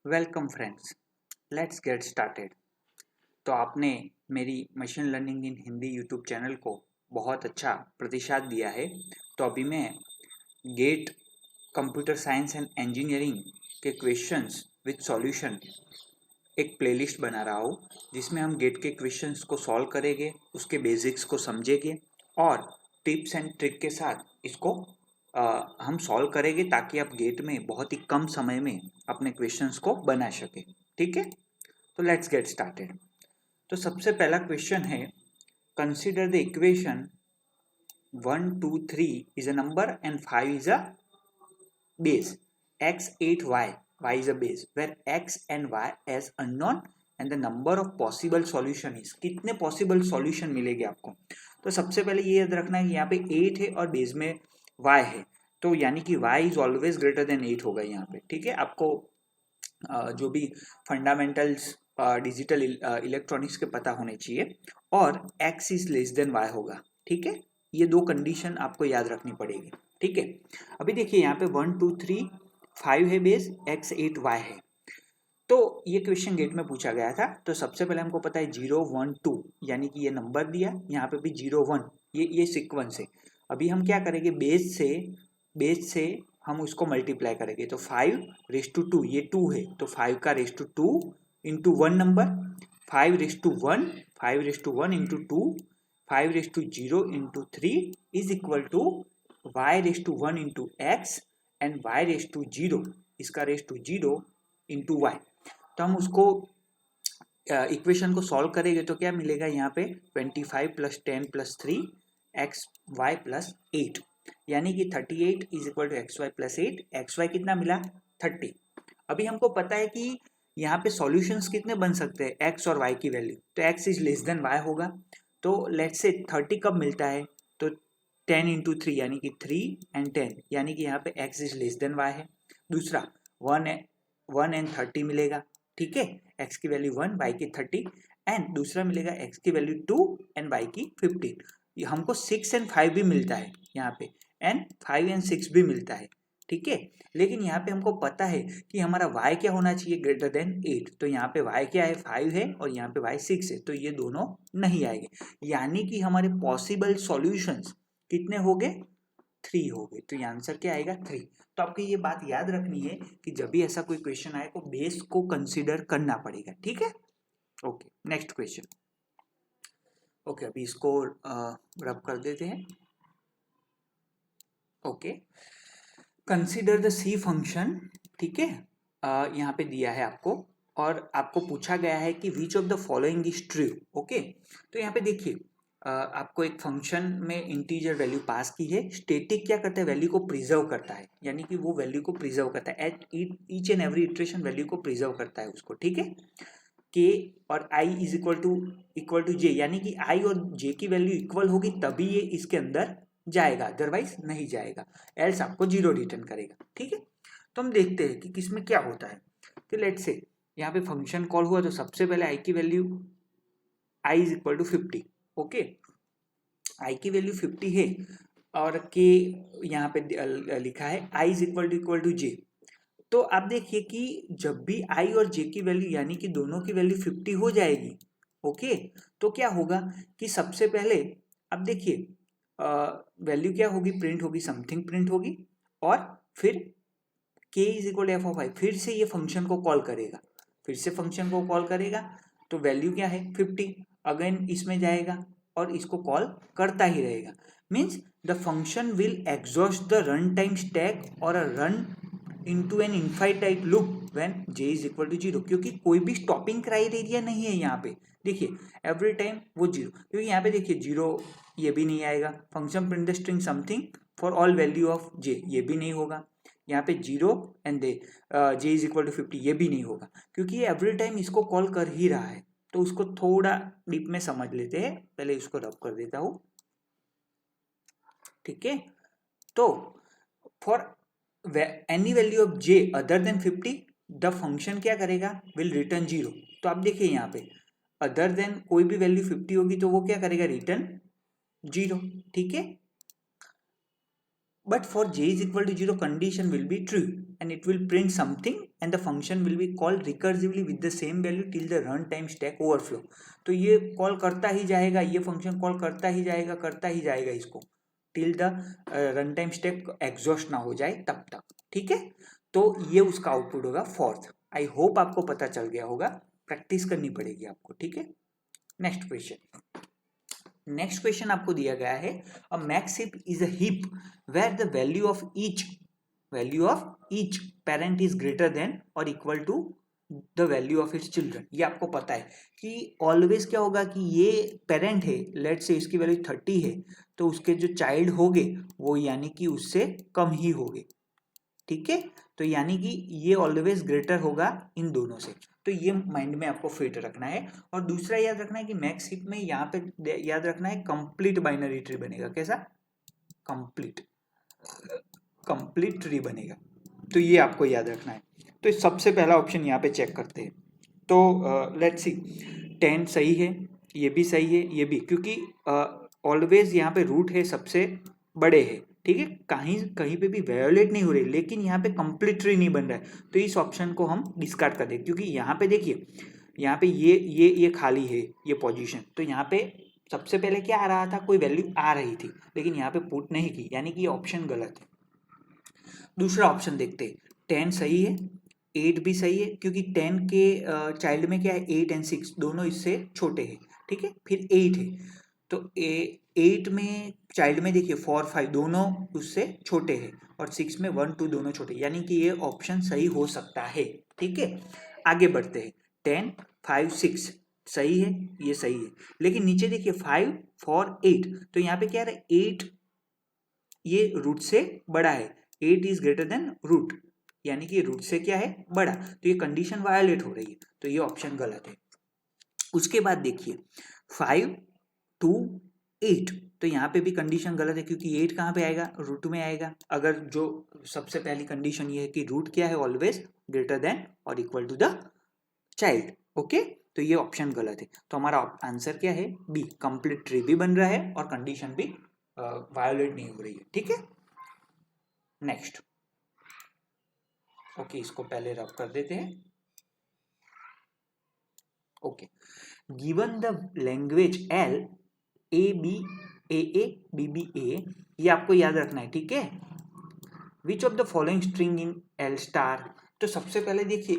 Welcome friends, let's get started. तो आपने मेरी machine learning in Hindi YouTube channel को बहुत अच्छा प्रतिसाद दिया है। तो अभी मैं GATE computer science and engineering के क्वेश्चंस विद सॉल्यूशन एक प्लेलिस्ट बना रहा हूँ, जिसमें हम गेट के क्वेश्चंस को सॉल्व करेंगे, उसके बेसिक्स को समझेंगे और टिप्स एंड ट्रिक के साथ इसको हम सॉल्व करेंगे, ताकि आप गेट में बहुत ही कम समय में अपने क्वेश्चंस को बना सके। ठीक है, तो लेट्स गेट स्टार्टेड। तो सबसे पहला क्वेश्चन है, consider the equation 1 2 3 is a number and 5 is a base, x 8 y is a base, where x and y as unknown and the number of possible solution is। कितने possible solution मिलेंगे आपको। तो सबसे पहले ये याद रखना है कि यहाँ पे 8 है और बेस में y है, तो यानी कि y is always greater then 8 होगा यहाँ पे। ठीक है, आपको जो भी फंडामेंटल्स डिजिटल इलेक्ट्रॉनिक्स के पता होने चाहिए, और x is less then y होगा। ठीक है, ये दो कंडीशन आपको याद रखनी पड़ेगी। ठीक है, अभी देखिए यहाँ पे 1 2 3 5 है बेस, x 8 y है। तो ये क्वेश्चन गेट में पूछा गया था। तो सबसे पहले हमको पता है 0 1 2, यानी कि ये नंबर दिया, यहाँ पे भी 0 1, ये सीक्वेंस है। अभी हम क्या करेंगे, बेस से हम उसको मल्टीप्लाई करेंगे। तो 5 रेस टू 2, ये 2 है, तो 5 का raise to 2 into 1 number, 5 raise to 1, 5 raise to 1 into 2, 5 raise to 0 into 3 is equal to y raise to 1 into x and y raise to 0, इसका रेस टू 0 इंटू वाई। तो हम उसको इक्वेशन को solve करेंगे तो क्या मिलेगा, यहाँ पे 25 plus 10 plus 3 x y plus 8, यानी कि 38 is equal to x y plus 8। X y कितना मिला, 30। अभी हमको पता है कि यहाँ पे सॉल्यूशंस कितने बन सकते हैं, एक्स और वाई की वैल्यू। तो x is less than y होगा। तो लेट्स से 30 कब मिलता है, तो 10 इंटू 3 यानी कि 3 एंड 10, यानी कि यहाँ पे x is less than y है। दूसरा 1 एंड 30 मिलेगा। ठीक है, एक्स की वैल्यू 1, वाई की 30, एंड दूसरा मिलेगा एक्स की वैल्यू 2 एंड वाई की 15। हमको 6 एंड 5 भी मिलता है यहाँ पे, एंड 5 एंड 6 भी मिलता है। ठीक है, लेकिन यहाँ पे हमको पता है कि हमारा y क्या होना चाहिए, ग्रेटर देन 8। तो यहाँ पे y क्या है, 5 है, और यहाँ पे y 6 है, तो ये दोनों नहीं आएंगे, यानी कि हमारे पॉसिबल सॉल्यूशंस कितने हो गए, 3 हो गए। तो ये आंसर क्या आएगा, 3। तो आपको ये बात याद रखनी है कि जब भी ऐसा कोई क्वेश्चन आए तो बेस को कंसीडर करना पड़ेगा। ठीक है, ओके, नेक्स्ट क्वेश्चन। ओके, अभी इसको रब कर देते हैं। Okay, consider the C function. ठीक है, यहाँ पे दिया है आपको, और आपको पूछा गया है कि विच of the following is true. Okay, तो यहाँ पे देखिए, आपको एक फंक्शन में इंटीजर वैल्यू पास की है। स्टैटिक क्या करता है, वैल्यू को प्रिजर्व करता है, यानी कि वो वैल्यू को प्रिजर्व करता है at each and every iteration, value को प्रिजर्व करता है उसको। ठीक है, के और आई इज इक्वल टू जे, यानी कि आई और जे की वैल्यू इक्वल होगी तभी ये इसके अंदर जाएगा, अदरवाइज नहीं जाएगा, एल्स आपको 0 रिटर्न करेगा। ठीक है, तो हम देखते हैं कि किसमें क्या होता है। तो लेट्स से यहाँ पे फंक्शन कॉल हुआ, तो सबसे पहले आई की value I is equal to 50। Okay, I की वैल्यू 50 है, और के यहाँ पे लिखा है आई इज इक्वल टू जे। तो आप देखिए कि जब भी आई और जे की वैल्यू, यानी कि दोनों की वैल्यू 50 हो जाएगी, ओके, तो क्या होगा कि सबसे पहले अब देखिए वैल्यू क्या होगी, प्रिंट होगी, समथिंग प्रिंट होगी, और फिर के इज इक्वल एफ ऑफ आई, फिर से ये फंक्शन को कॉल करेगा, फिर से फंक्शन को कॉल करेगा। तो वैल्यू क्या है, 50, अगेन इसमें जाएगा और इसको कॉल करता ही रहेगा। Means the function will exhaust the run time stack और a run into an infinite loop when j is equal to 0, क्योंकि कोई भी स्टॉपिंग क्राइटेरिया नहीं है यहाँ पे। देखिए एवरी टाइम वो 0, क्योंकि यहाँ पे देखिए 0 ये भी नहीं आएगा, function print the string something for all value of j, ये भी नहीं होगा, यहाँ पे 0 and the j is equal to 50, ये भी नहीं होगा, क्योंकि ये एवरी टाइम इसको कॉल कर ही रहा है। तो उसको थोड़ा डीप में समझ लेते हैं, पहले इसको रब कर देता हूँ। ठीक है, तो for any value of j other than 50, the function क्या करेगा, विल रिटर्न 0। तो आप देखिए यहाँ पे अदर देन कोई भी वैल्यू 50 होगी तो वो क्या करेगा, रिटर्न 0। ठीक है, but for j is equal to 0 condition will be true and it will print something and the function will be called recursively with the same value till the runtime stack overflow. तो ये call करता ही जाएगा, ये function call करता ही जाएगा इसको till the run time stack exhaust ना हो जाए तब तक, ठीक है। तो ये उसका आउटपुट होगा फोर्थ। आई होप आपको पता चल गया होगा, प्रैक्टिस करनी पड़ेगी आपको, ठीक है। नेक्स्ट क्वेश्चन आपको दिया गया है, a max heap is a heap where the value of each parent is greater than और equal to the value of its children. ये आपको पता है कि ऑलवेज क्या होगा कि ये पेरेंट है, लेट से इसकी वैल्यू 30 है, तो उसके जो चाइल्ड होंगे वो यानी कि उससे कम ही होंगे, ठीक है। तो यानी कि ये ऑलवेज ग्रेटर होगा इन दोनों से, तो ये माइंड में आपको फिट रखना है। और दूसरा याद रखना है कि मैक्स हीप में यहाँ पे याद रखना है कंप्लीट बाइनरी ट्री बनेगा। कैसा? कंप्लीट ट्री बनेगा, तो ये आपको याद रखना है। तो सबसे पहला ऑप्शन यहाँ पे चेक करते हैं। तो लेट्स सी, 10 सही है, ये भी सही है, ये भी, क्योंकि ऑलवेज यहाँ पे रूट है, सबसे बड़े है, ठीक है, कहीं पे भी वायोलेट नहीं हो रही, लेकिन यहाँ पे कंप्लीट ट्री नहीं बन रहा है, तो इस ऑप्शन को हम डिस्कार्ड कर दें। क्योंकि यहाँ पे देखिए, यहाँ पे ये खाली है, ये पोजीशन, तो यहाँ पे सबसे पहले क्या आ रहा था, कोई वैल्यू आ रही थी, लेकिन यहाँ पे पुट नहीं की, यानी कि ये ऑप्शन गलत है। दूसरा ऑप्शन देखते हैं, 10 सही है, 8 भी सही है, क्योंकि 10 के चाइल्ड में क्या है, 8 और 6 दोनों इससे छोटे हैं, ठीक है। फिर 8 है, तो 8 में चाइल्ड में देखिए 4, 5 दोनों उससे छोटे हैं, और 6 में 1, 2 दोनों छोटे, यानी कि ये ऑप्शन सही हो सकता है, ठीक है। आगे बढ़ते हैं, 10, 5, 6 सही है, ये सही है, लेकिन नीचे देखिए 5, 4, 8, तो यहाँ पे क्या है, 8 ये रूट से बड़ा है, 8 इज ग्रेटर देन रूट, यानी कि रूट से क्या है, बड़ा, तो ये कंडीशन वायोलेट हो रही है, तो ये ऑप्शन गलत है। उसके बाद देखिए 5, 2, 8, तो यहाँ पे भी कंडीशन गलत है, क्योंकि 8 कहाँ पे आएगा, रूट में आएगा। अगर जो सबसे पहली कंडीशन ये है कि रूट क्या है, ऑलवेज ग्रेटर देन और equal to the child, okay, तो ये ऑप्शन गलत है। तो हमारा आंसर क्या है, बी, कंप्लीट ट्री भी बन रहा है और कंडीशन भी वायोलेट नहीं हो रही है, ठीक है। नेक्स्ट, ओके, इसको पहले रब कर देते हैं। Okay, given the language L, A B A B B A, ये आपको याद रखना है, ठीक है। Which of the following string in L star, तो सबसे पहले देखिए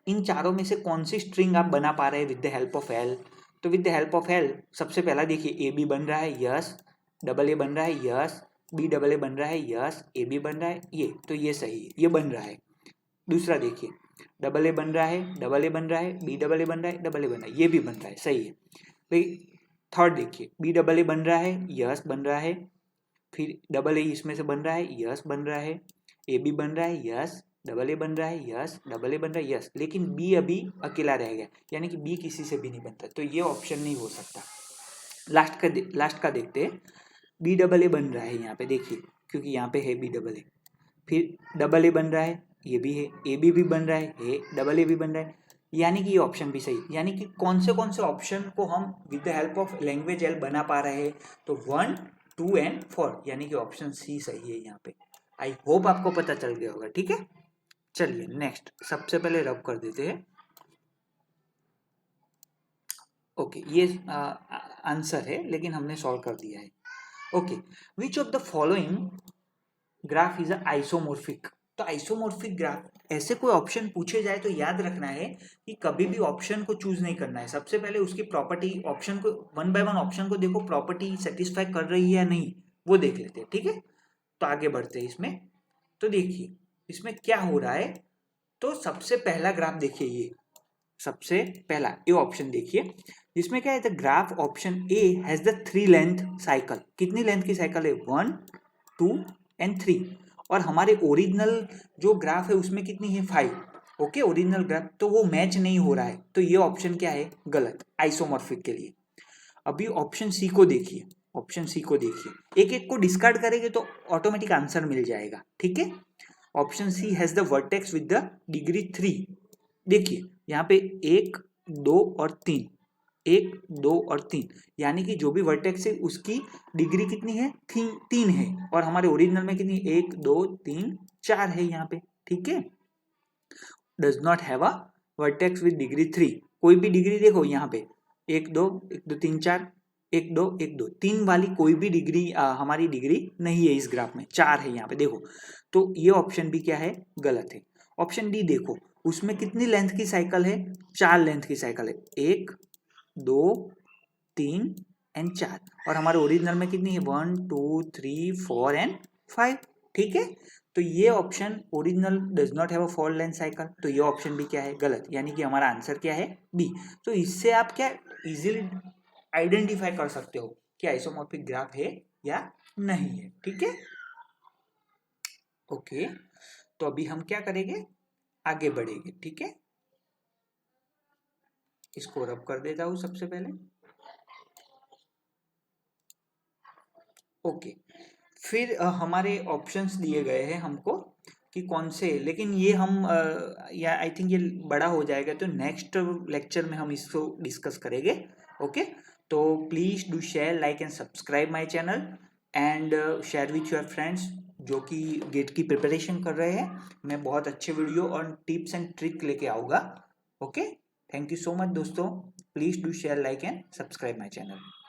इन चारों में से कौन सी स्ट्रिंग आप बना पा रहे हैं with the help of L. तो with the help of L सबसे पहला देखिए ए बी बन रहा है, यस, डबल ए बन रहा है, यस, बी डबल ए बन रहा है, यस, ए बी बन रहा है, ये, तो ये सही है, ये बन रहा है। दूसरा देखिए, डबल ए बन रहा है, डबल ए बन रहा है, बी डबल ए बन रहा है, डबल ए बन रहा है, ये भी बन रहा है, सही है भाई। थर्ड देखिए, बी डबल ए बन रहा है, यस बन रहा है, फिर डबल ए इसमें से बन रहा है, यस बन रहा है, ए बी बन रहा है, यस, डबल ए बन रहा है, यस, डबल ए बन रहा है, यस, लेकिन बी अभी अकेला रह गया, यानी कि बी किसी से भी नहीं बनता, तो ये ऑप्शन नहीं हो सकता। लास्ट का देखते हैं, बी डबल ए बन रहा है यहाँ पे देखिए, क्योंकि यहाँ पे है बी डबल ए, फिर डबल ए बन रहा है, ये भी है, ए बी बन रहा है, डबल ए भी बन रहा है, यानी कि ये ऑप्शन भी सही। यानी कि कौन से ऑप्शन को हम with the help of language L बना पा रहे हैं, तो 1, 2 एंड 4, यानी कि ऑप्शन सी सही है यहाँ पे। आई होप आपको पता चल गया होगा, ठीक है। चलिए नेक्स्ट, सबसे पहले रब कर देते हैं। ओके, ये आंसर है, लेकिन हमने सॉल्व कर दिया है। Okay, which of the following graph is isomorphic, तो आइसोमोर्फिक ग्राफ, ऐसे कोई ऑप्शन पूछे जाए तो याद रखना है कि कभी भी ऑप्शन को चूज नहीं करना है, सबसे पहले उसकी प्रॉपर्टी, ऑप्शन को वन बाय वन ऑप्शन को देखो, प्रॉपर्टी सेटिस्फाई कर रही है या नहीं, वो देख लेते हैं, ठीक है। तो आगे बढ़ते हैं इसमें, तो देखिए इसमें क्या हो रहा है, तो सबसे पहला ग्राफ देखिए, ये सबसे पहला ये ऑप्शन देखिए, जिसमें क्या है, the graph option A has the 3 length cycle, कितनी लेंथ की साइकिल है, 1, 2 एंड 3, और हमारे ओरिजिनल जो ग्राफ है उसमें कितनी है, 5, ओके, ओरिजिनल ग्राफ, तो वो मैच नहीं हो रहा है, तो ये ऑप्शन क्या है, गलत, आइसोमॉर्फिक के लिए। अभी ऑप्शन सी को देखिए, ऑप्शन सी को देखिए, एक एक को डिस्कार्ड करेंगे तो ऑटोमेटिक आंसर मिल जाएगा, ठीक है। Option C has the vertex with the degree 3, देखिए यहाँ पे 1, 2 और 3, 1, 2 और 3, यानी कि जो भी वर्टेक्स है उसकी डिग्री कितनी है, 3 है, और हमारे ओरिजिनल में कितनी, 1, 2, 3, 4 है यहाँ पे, ठीक है। Does not have a vertex with degree 3, कोई भी डिग्री देखो यहाँ पे 1, 2, 1, 2, 3, 4, 1, 2, 1, 2, 3 वाली कोई भी डिग्री हमारी डिग्री नहीं है इस ग्राफ में, 4 है यहाँ पे देखो। तो ये ऑप्शन भी क्या है, गलत है। ऑप्शन डी देखो, उसमें कितनी लेंथ की साइकिल है, 4 लेंथ की साइकिल है, 1, 2, 3 एंड 4, और हमारे ओरिजिनल में कितनी है, 1, 2, 3, 4 एंड 5, ठीक है। तो ये option original does not have a 4 length cycle, तो ये ऑप्शन भी क्या है, गलत, यानी कि हमारा आंसर क्या है, बी। तो इससे आप क्या इजीली आइडेंटिफाई कर सकते हो कि आइसोमॉर्फिक ग्राफ है या नहीं है, ठीक है। ओके, तो अभी हम क्या करेंगे, आगे बढ़ेंगे, ठीक है। इसको रब कर देता हूं सबसे पहले। ओके, फिर हमारे ऑप्शंस दिए गए हैं हमको कि कौन से, लेकिन ये हम या आई थिंक ये बड़ा हो जाएगा, तो नेक्स्ट लेक्चर में हम इसको डिस्कस करेंगे। ओके, तो please do share, like and subscribe my channel and share with your friends जो कि गेट की प्रिपरेशन कर रहे हैं। मैं बहुत अच्छे वीडियो और टिप्स एंड ट्रिक लेके आऊँगा। Okay, thank you so much दोस्तों, please do share, like and subscribe my channel.